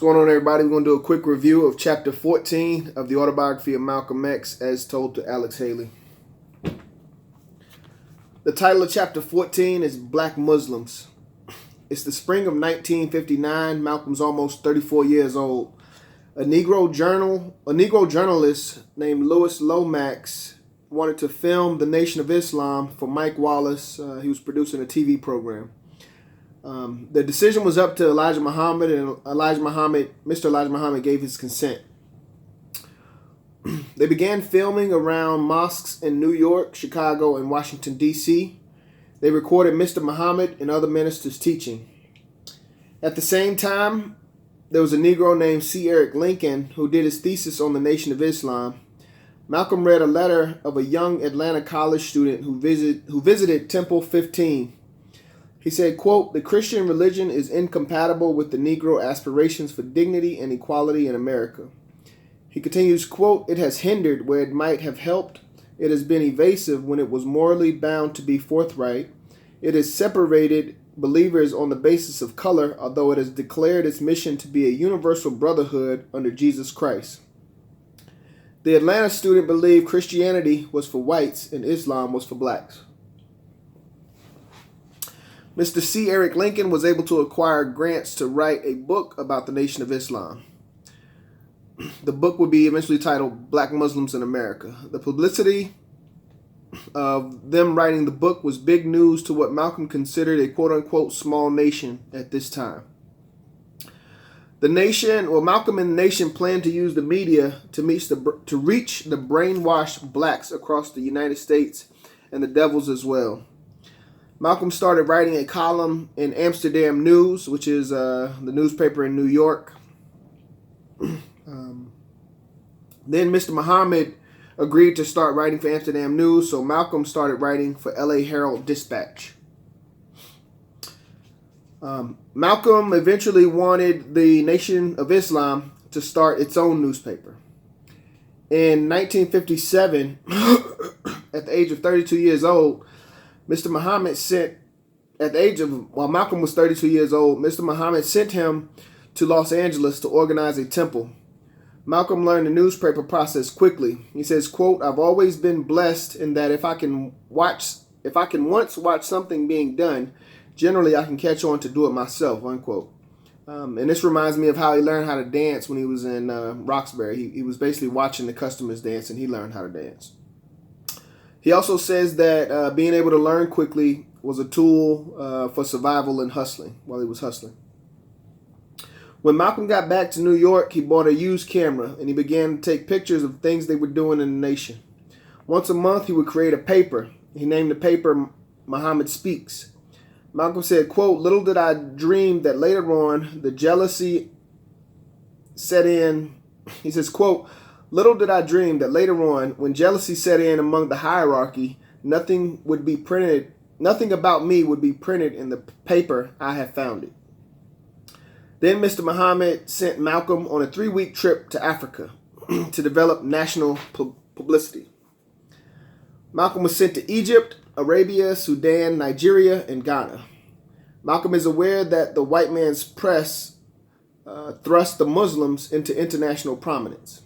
going on, everybody? We're going to do a quick review of chapter 14 of the autobiography of Malcolm X as told to Alex Haley. The title of chapter 14 is Black Muslims. It's the spring of 1959. Malcolm's almost 34 years old. A Negro journalist named Louis Lomax wanted to film the Nation of Islam for Mike Wallace. He was producing a TV program. The decision was up to Elijah Muhammad, and Mr. Elijah Muhammad gave his consent. They began filming around mosques in New York, Chicago, and Washington, D.C. They recorded Mr. Muhammad and other ministers teaching. At the same time, there was a Negro named C. Eric Lincoln who did his thesis on the Nation of Islam. Malcolm read a letter of a young Atlanta college student who visited Temple 15. He said, quote, "The Christian religion is incompatible with the Negro aspirations for dignity and equality in America." He continues, quote, "It has hindered where it might have helped. It has been evasive when it was morally bound to be forthright. It has separated believers on the basis of color, although it has declared its mission to be a universal brotherhood under Jesus Christ." The Atlanta student believed Christianity was for whites and Islam was for blacks. Mr. C. Eric Lincoln was able to acquire grants to write a book about the Nation of Islam. The book would be eventually titled Black Muslims in America. The publicity of them writing the book was big news to what Malcolm considered a quote-unquote small nation at this time. Malcolm and the nation planned to use the media to reach the brainwashed blacks across the United States and the devils as well. Malcolm started writing a column in Amsterdam News, which is the newspaper in New York. Then Mr. Muhammad agreed to start writing for Amsterdam News, so Malcolm started writing for LA Herald Dispatch. Malcolm eventually wanted the Nation of Islam to start its own newspaper. In 1957, at the age of 32 years old, Malcolm was 32 years old, Mr. Muhammad sent him to Los Angeles to organize a temple. Malcolm learned the newspaper process quickly. He says, quote, "I've always been blessed in that if I can once watch something being done, generally I can catch on to do it myself," unquote. And this reminds me of how he learned how to dance when he was in Roxbury. He was basically watching the customers dance, and he learned how to dance. He also says that being able to learn quickly was a tool for survival and hustling while he was hustling. When Malcolm got back to New York, he bought a used camera and he began to take pictures of things they were doing in the nation. Once a month, he would create a paper. He named the paper Muhammad Speaks. Malcolm said, quote, "Little did I dream that later on the jealousy set in." He says, quote, "Little did I dream that later on, when jealousy set in among the hierarchy, nothing about me would be printed in the paper I have founded." Then Mr. Muhammad sent Malcolm on a 3-week trip to Africa to develop national publicity. Malcolm was sent to Egypt, Arabia, Sudan, Nigeria, and Ghana. Malcolm is aware that the white man's press thrust the Muslims into international prominence.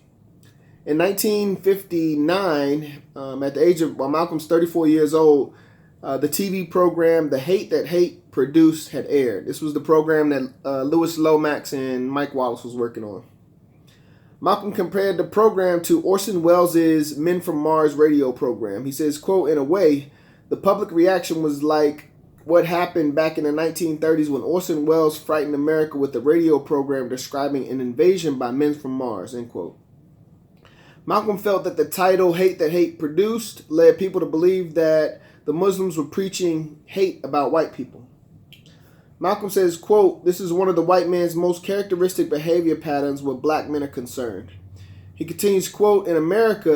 In 1959, while Malcolm's 34 years old, the TV program The Hate That Hate Produced had aired. This was the program that Louis Lomax and Mike Wallace was working on. Malcolm compared the program to Orson Welles' Men from Mars radio program. He says, quote, "In a way, the public reaction was like what happened back in the 1930s when Orson Welles frightened America with a radio program describing an invasion by men from Mars," end quote. Malcolm felt that the title Hate That Hate Produced led people to believe that the Muslims were preaching hate about white people. Malcolm says, quote, "This is one of the white man's most characteristic behavior patterns where black men are concerned." He continues, quote, "In America,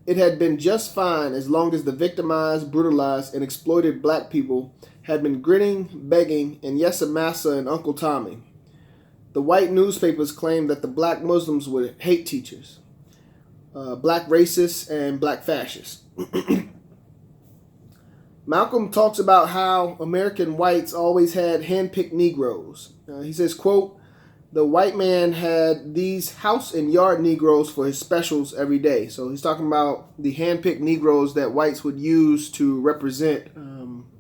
it had been just fine as long as the victimized, brutalized, and exploited black people had been grinning, begging, and yes, a massa and Uncle Tommy. The white newspapers claimed that the black Muslims were hate teachers, black racists, and black fascists." Malcolm talks about how American whites always had hand-picked Negroes. He says, quote, the white man had these house and yard Negroes for his specials every day. So he's talking about the hand-picked Negroes that whites would use to represent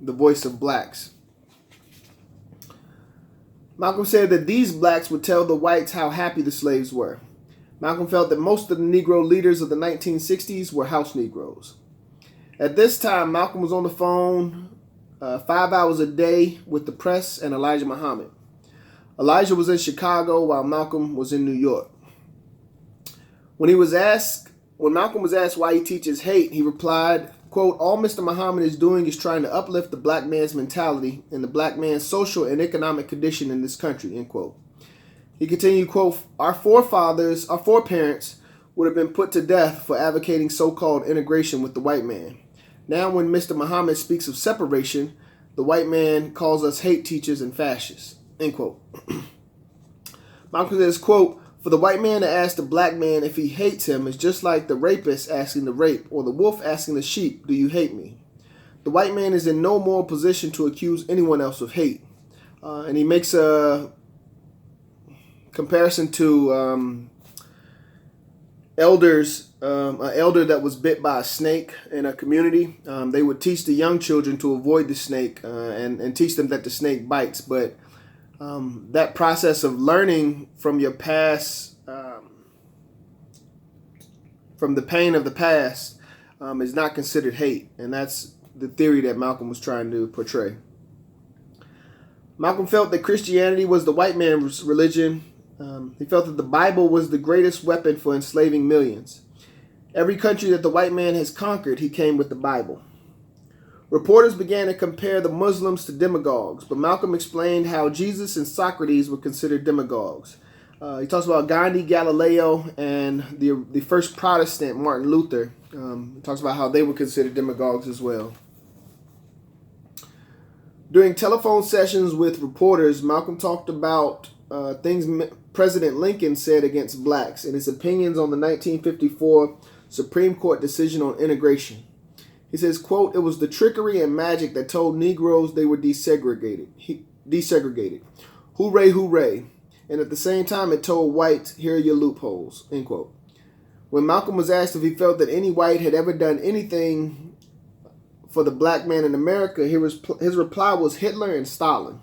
the voice of blacks. Malcolm said that these blacks would tell the whites how happy the slaves were. Malcolm felt that most of the Negro leaders of the 1960s were house Negroes. At this time, Malcolm was on the phone 5 hours a day with the press and Elijah Muhammad. Elijah was in Chicago while Malcolm was in New York. When Malcolm was asked why he teaches hate, he replied, quote, "All Mr. Muhammad is doing is trying to uplift the black man's mentality and the black man's social and economic condition in this country," end quote. He continued, quote, our foreparents would have been put to death for advocating so-called integration with the white man. Now when Mr. Muhammad speaks of separation, the white man calls us hate teachers and fascists," end quote. Malcolm says, quote, "For the white man to ask the black man if he hates him is just like the rapist asking the rape or the wolf asking the sheep, 'Do you hate me?' The white man is in no moral position to accuse anyone else of hate." And he makes a comparison to elders, an elder that was bit by a snake in a community. They would teach the young children to avoid the snake and teach them that the snake bites. But that process of learning from your past, from the pain of the past, is not considered hate. And that's the theory that Malcolm was trying to portray. Malcolm felt that Christianity was the white man's religion. He felt that the Bible was the greatest weapon for enslaving millions. Every country that the white man has conquered, he came with the Bible. Reporters began to compare the Muslims to demagogues, but Malcolm explained how Jesus and Socrates were considered demagogues. He talks about Gandhi, Galileo, and the first Protestant, Martin Luther. He talks about how they were considered demagogues as well. During telephone sessions with reporters, Malcolm talked about things President Lincoln said against blacks and his opinions on the 1954 Supreme Court decision on integration. He says, quote, "It was the trickery and magic that told Negroes they were desegregated. Hooray, hooray. And at the same time, it told whites, here are your loopholes," end quote. When Malcolm was asked if he felt that any white had ever done anything for the black man in America, his reply was Hitler and Stalin.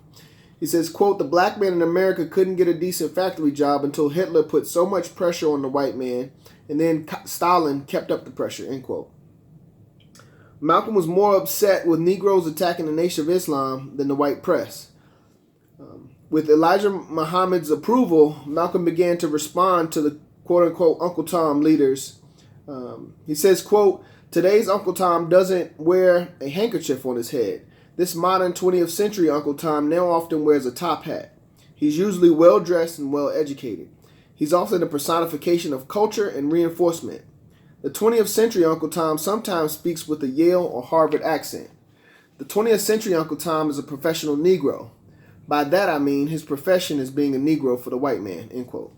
He says, quote, "The black man in America couldn't get a decent factory job until Hitler put so much pressure on the white man, and then Stalin kept up the pressure," end quote. Malcolm was more upset with Negroes attacking the Nation of Islam than the white press. With Elijah Muhammad's approval, Malcolm began to respond to the quote-unquote Uncle Tom leaders. He says, quote, "Today's Uncle Tom doesn't wear a handkerchief on his head. This modern 20th century Uncle Tom now often wears a top hat. He's usually well-dressed and well-educated. He's often a personification of culture and reinforcement. The 20th century Uncle Tom sometimes speaks with a Yale or Harvard accent. The 20th century Uncle Tom is a professional Negro. By that I mean his profession is being a Negro for the white man," end quote.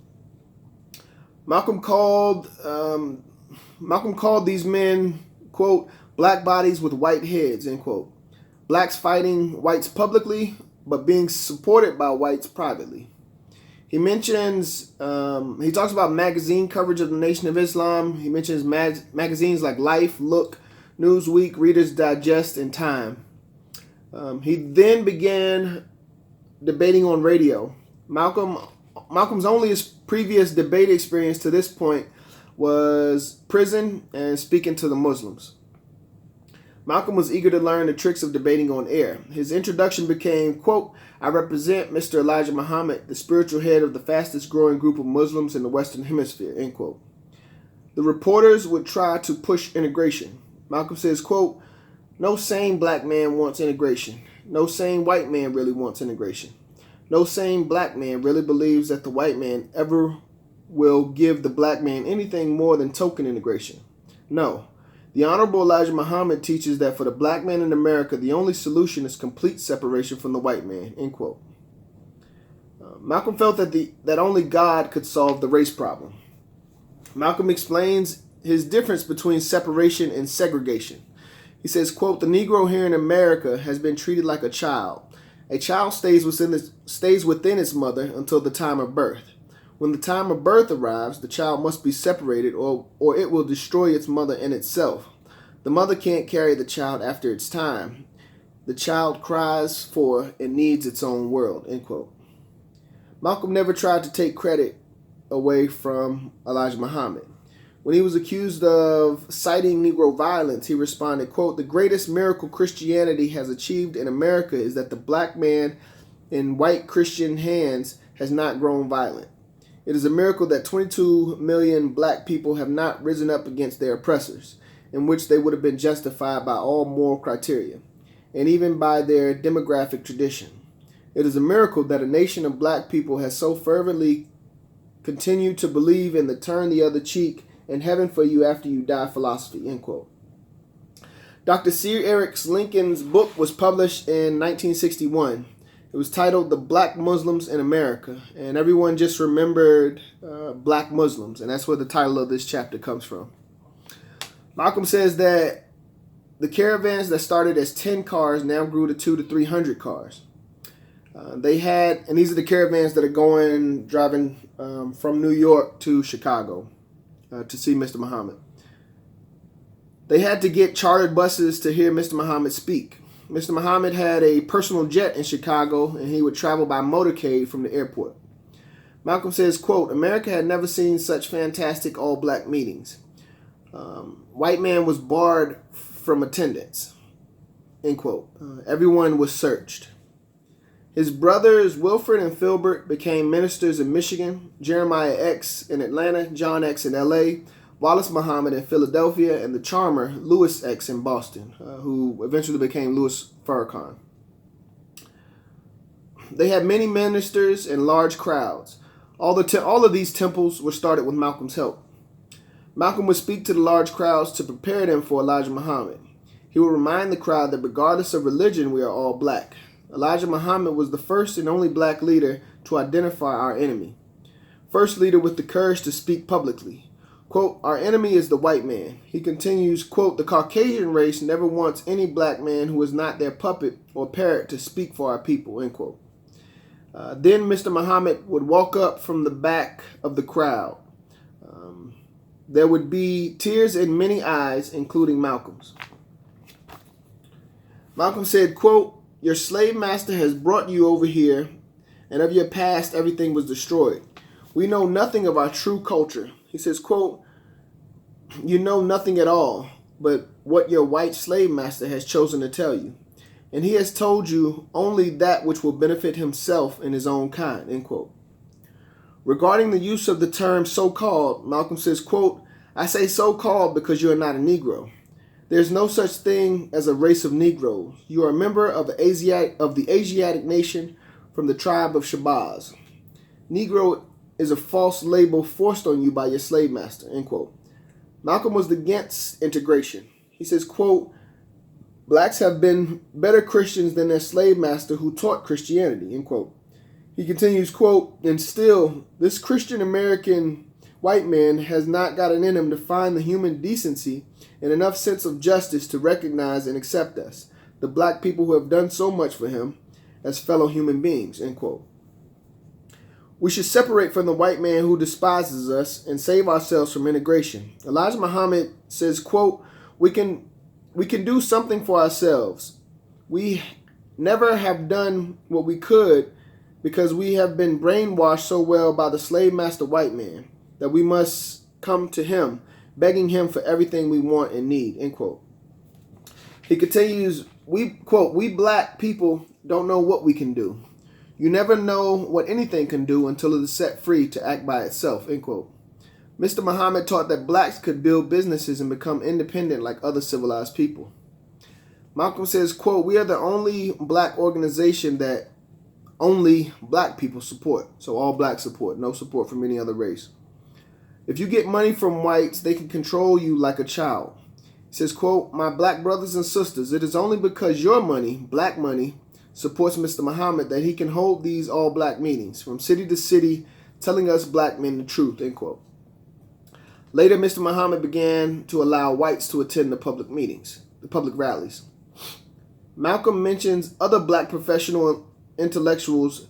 Malcolm called these men, quote, "black bodies with white heads," end quote. Blacks fighting whites publicly, but being supported by whites privately. He mentions, he talks about magazine coverage of the Nation of Islam. He mentions magazines like Life, Look, Newsweek, Reader's Digest, and Time. He then began debating on radio. Malcolm's only previous debate experience to this point was prison and speaking to the Muslims. Malcolm was eager to learn the tricks of debating on air. His introduction became, quote, "I represent Mr. Elijah Muhammad, the spiritual head of the fastest growing group of Muslims in the Western Hemisphere," end quote. The reporters would try to push integration. Malcolm says, quote, "No sane black man wants integration. No sane white man really wants integration. No sane black man really believes that the white man ever will give the black man anything more than token integration. No. The Honorable Elijah Muhammad teaches that for the black man in America, the only solution is complete separation from the white man," end quote. Malcolm felt that only God could solve the race problem. Malcolm explains his difference between separation and segregation. He says, quote, "The Negro here in America has been treated like a child. A child stays within its mother until the time of birth. When the time of birth arrives, the child must be separated or it will destroy its mother and itself. The mother can't carry the child after its time. The child cries for and needs its own world, end quote. Malcolm never tried to take credit away from Elijah Muhammad. When he was accused of citing Negro violence, he responded, quote, "The greatest miracle Christianity has achieved in America is that the black man in white Christian hands has not grown violent. It is a miracle that 22 million black people have not risen up against their oppressors, in which they would have been justified by all moral criteria, and even by their demographic tradition. It is a miracle that a nation of black people has so fervently continued to believe in the turn the other cheek and heaven for you after you die philosophy," end quote. Dr. C. Eric Lincoln's book was published in 1961. It was titled The Black Muslims in America, and everyone just remembered black Muslims, and that's where the title of this chapter comes from. Malcolm says that the caravans that started as 10 cars now grew to 200 to 300 cars. And these are the caravans that are driving from New York to Chicago to see Mr. Muhammad. They had to get chartered buses to hear Mr. Muhammad speak. Mr. Muhammad had a personal jet in Chicago, and he would travel by motorcade from the airport. Malcolm says, quote, "America had never seen such fantastic all-black meetings. White man was barred from attendance," end quote. Everyone was searched. His brothers Wilfred and Filbert became ministers in Michigan, Jeremiah X in Atlanta, John X in LA, Wallace Muhammad in Philadelphia, and the charmer Louis X in Boston, who eventually became Louis Farrakhan. They had many ministers and large crowds. All of these temples were started with Malcolm's help. Malcolm would speak to the large crowds to prepare them for Elijah Muhammad. He would remind the crowd that regardless of religion, we are all black. Elijah Muhammad was the first and only black leader to identify our enemy. First leader with the courage to speak publicly. Quote, "Our enemy is the white man." He continues, quote, "The Caucasian race never wants any black man who is not their puppet or parrot to speak for our people," end quote. Then Mr. Muhammad would walk up from the back of the crowd. There would be tears in many eyes, including Malcolm's. Malcolm said, quote, "Your slave master has brought you over here, and of your past everything was destroyed. We know nothing of our true culture." He says, quote, "You know nothing at all but what your white slave master has chosen to tell you. And he has told you only that which will benefit himself and his own kind," end quote. Regarding the use of the term so-called, Malcolm says, quote, "I say so-called because you are not a Negro. There's no such thing as a race of Negroes. You are a member of the Asiatic nation from the tribe of Shabazz. Negro is a false label forced on you by your slave master," end quote. Malcolm was against integration. He says, quote, "Blacks have been better Christians than their slave master who taught Christianity," end quote. He continues, quote, "And still, this Christian American white man has not got it in him to find the human decency and enough sense of justice to recognize and accept us, the black people who have done so much for him, as fellow human beings," end quote. "We should separate from the white man who despises us and save ourselves from integration." Elijah Muhammad says, quote, we can do something for ourselves. We never have done what we could because we have been brainwashed so well by the slave master white man that we must come to him, begging him for everything we want and need," end quote. He continues, quote, "We black people don't know what we can do. You never know what anything can do until it is set free to act by itself," end quote. Mr. Muhammad taught that blacks could build businesses and become independent like other civilized people. Malcolm says, quote, "We are the only black organization that only black people support." So all black support, no support from any other race. "If you get money from whites, they can control you like a child." He says, quote, "My black brothers and sisters, it is only because your money, black money, supports Mr. Muhammad that he can hold these all-black meetings from city to city, telling us black men the truth," end quote. Later, Mr. Muhammad began to allow whites to attend the public meetings, the public rallies. Malcolm mentions other black professional intellectuals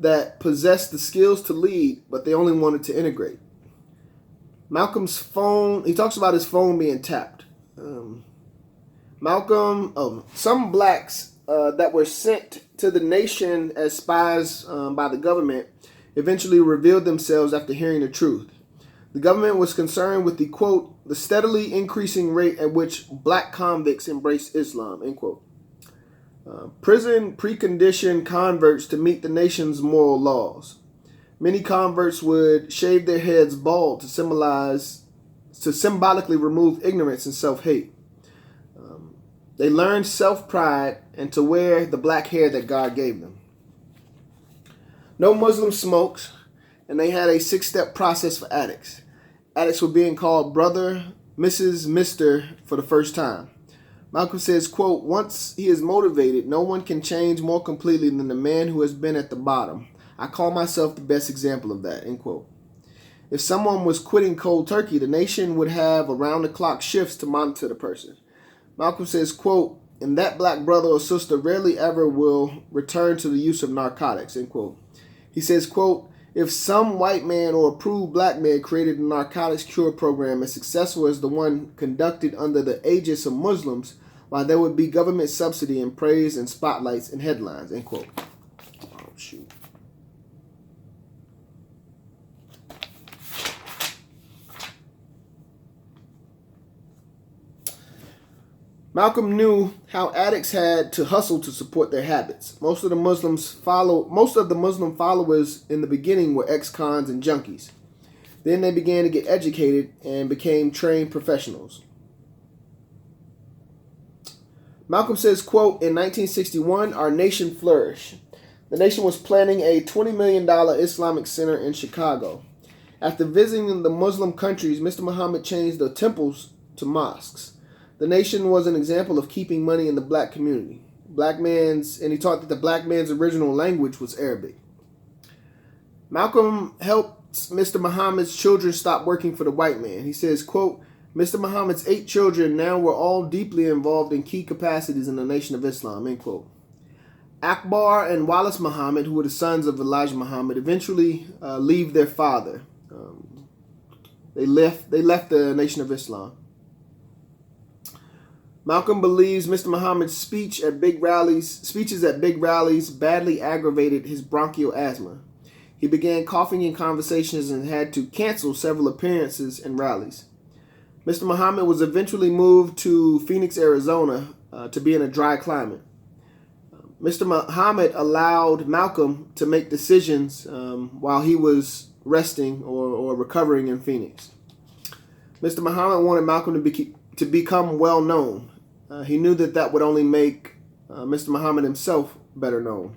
that possessed the skills to lead, but they only wanted to integrate. Malcolm's phone, he talks about his phone being tapped. Some blacks that were sent to the nation as spies by the government eventually revealed themselves after hearing the truth. The government was concerned with the, quote, the steadily increasing rate at which black convicts embraced Islam, end quote. Prison preconditioned converts to meet the nation's moral laws. Many converts would shave their heads bald to symbolically remove ignorance and self-hate. They learned self-pride and to wear the black hair that God gave them. No Muslim smoked, and they had a 6-step process for addicts. Addicts were being called brother, Mrs., Mr. for the first time. Malcolm says, quote, once he is motivated, no one can change more completely than the man who has been at the bottom. I call myself the best example of that, end quote. If someone was quitting cold turkey, the nation would have around-the-clock shifts to monitor the person. Malcolm says, quote, and that black brother or sister rarely ever will return to the use of narcotics, end quote. He says, quote, if some white man or approved black man created a narcotics cure program as successful as the one conducted under the aegis of Muslims, why there would be government subsidy and praise and spotlights and headlines, end quote. Oh, shoot. Malcolm knew how addicts had to hustle to support their habits. Most of the Muslim followers in the beginning were ex-cons and junkies. Then they began to get educated and became trained professionals. Malcolm says, quote, in 1961, our nation flourished. The nation was planning a $20 million Islamic center in Chicago. After visiting the Muslim countries, Mr. Muhammad changed the temples to mosques. The nation was an example of keeping money in the black community. And he taught that the black man's original language was Arabic. Malcolm helped Mr. Muhammad's children stop working for the white man. He says, quote, Mr. Muhammad's 8 children now were all deeply involved in key capacities in the Nation of Islam, end quote. Akbar and Wallace Muhammad, who were the sons of Elijah Muhammad, eventually leave their father. They left the Nation of Islam. Malcolm believes Mr. Muhammad's speeches at big rallies badly aggravated his bronchial asthma. He began coughing in conversations and had to cancel several appearances and rallies. Mr. Muhammad was eventually moved to Phoenix, Arizona, to be in a dry climate. Mr. Muhammad allowed Malcolm to make decisions while he was resting or recovering in Phoenix. Mr. Muhammad wanted Malcolm to become well known. He knew that would only make Mr. Muhammad himself better known.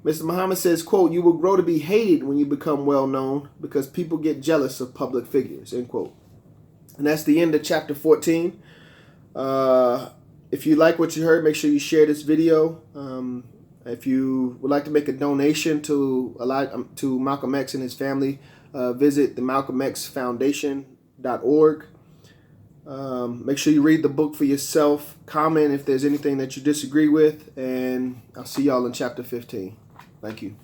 Mr. Muhammad says, quote, you will grow to be hated when you become well known because people get jealous of public figures, end quote. And that's the end of chapter 14. If you like what you heard, make sure you share this video. If you would like to make a donation to Malcolm X and his family, visit the MalcolmXFoundation.org. Make sure you read the book for yourself. Comment if there's anything that you disagree with. And I'll see y'all in chapter 15. Thank you.